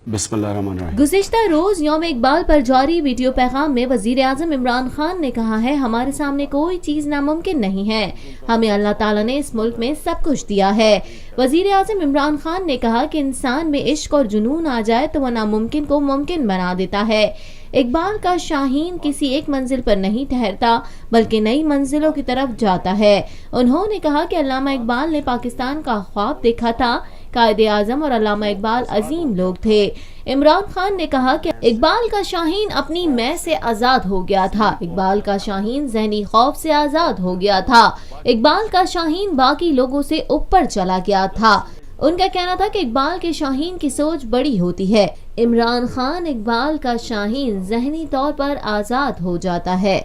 बिस्मिल्लाहिर्रहमानिर्रहीम। गुज़िश्ता रोज यौम इकबाल पर जारी वीडियो पैगाम में वजीर आज़म इमरान खान ने कहा है, हमारे सामने कोई चीज़ नामुमकिन नहीं है, हमें अल्लाह ताला ने इस मुल्क में सब कुछ दिया है। वजीर आज़म इमरान खान ने कहा कि इंसान में इश्क और जुनून आ जाए तो वह नामुमकिन को मुमकिन बना देता है। इकबाल का शाहीन किसी एक मंजिल पर नहीं ठहरता बल्कि नई मंजिलों की तरफ जाता है। उन्होंने कहा कि अल्लामा इकबाल ने पाकिस्तान का ख्वाब देखा था। कायदे आज़म और अल्लामा इकबाल अजीम लोग थे। इमरान खान ने कहा कि इकबाल का शाहीन अपनी मैं से आज़ाद हो गया था, इकबाल का शाहीन ज़हनी खौफ से आज़ाद हो गया था, इकबाल का शाहीन बाकी लोगों से ऊपर चला गया था। उनका कहना था कि इकबाल के शाहीन की सोच बड़ी होती है। इमरान खान इकबाल का शाहीन ज़हनी तौर पर आज़ाद हो जाता है।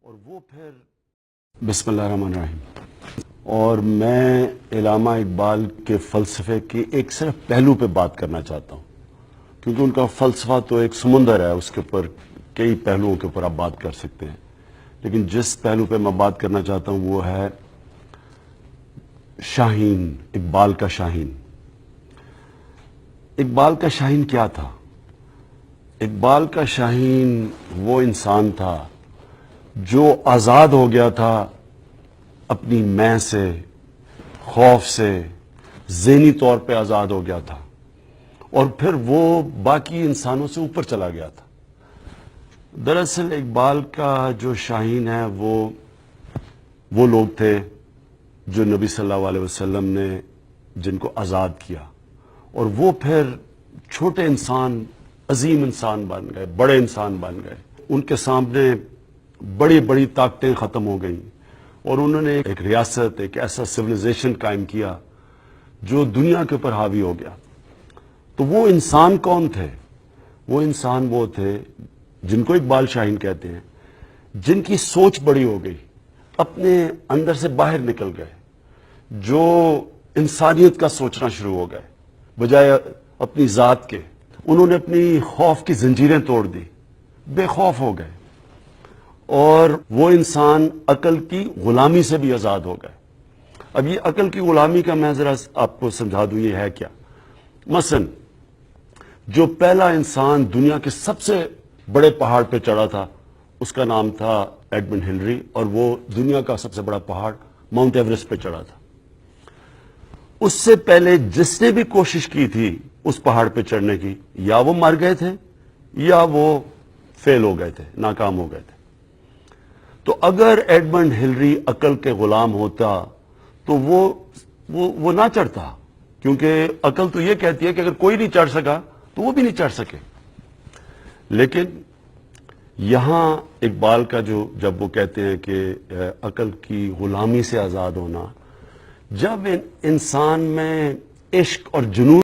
और वो फिर बिस्मिल्लाहिर्रहमानिर्रहीम। और मैं अल्लामा इकबाल के फ़लसफ़े की एक सिर्फ पहलू पे बात करना चाहता हूँ, क्योंकि उनका फ़लसफ़ा तो एक समुंदर है, उसके ऊपर कई पहलुओं के ऊपर आप बात कर सकते हैं। लेकिन जिस पहलू पे मैं बात करना चाहता हूँ वो है शाहीन, इकबाल का शाहीन। इकबाल का शाहीन क्या था? इकबाल का शाहीन वो इंसान था जो आज़ाद हो गया था अपनी मैं से, खौफ से, ज़हनी तौर पे आज़ाद हो गया था, और फिर वो बाकी इंसानों से ऊपर चला गया था। दरअसल इकबाल का जो शाहीन है वो लोग थे जो नबी सल्लल्लाहु अलैहि वसल्लम ने जिनको आज़ाद किया, और वो फिर छोटे इंसान अजीम इंसान बन गए, बड़े इंसान बन गए। उनके सामने बड़ी बड़ी ताकतें ख़त्म हो गईं और उन्होंने एक रियासत, एक ऐसा सिविलाइजेशन कायम किया जो दुनिया के ऊपर हावी हो गया। तो वो इंसान कौन थे? वो इंसान वो थे जिनको इकबाल शाहीन कहते हैं, जिनकी सोच बड़ी हो गई, अपने अंदर से बाहर निकल गए, जो इंसानियत का सोचना शुरू हो गए बजाय अपनी ज़ात के। उन्होंने अपनी खौफ की जंजीरें तोड़ दी, बेखौफ हो गए, और वो इंसान अकल की गुलामी से भी आज़ाद हो गए। अब ये अकल की गुलामी का मैं ज़रा आपको समझा दूँ ये है क्या। मसलन जो पहला इंसान दुनिया के सबसे बड़े पहाड़ पे चढ़ा था उसका नाम था एडमंड हिलरी, और वो दुनिया का सबसे बड़ा पहाड़ माउंट एवरेस्ट पे चढ़ा था। उससे पहले जिसने भी कोशिश की थी उस पहाड़ पे चढ़ने की, या वो मर गए थे या वो फेल हो गए थे, नाकाम हो गए थे। तो अगर एडमंड हिलरी अकल के गुलाम होता तो वो ना चढ़ता, क्योंकि अकल तो ये कहती है कि अगर कोई नहीं चढ़ सका तो वो भी नहीं चढ़ सके। लेकिन यहां इकबाल का जब वो कहते हैं कि अकल की गुलामी से आज़ाद होना, जब इंसान में इश्क और जुनून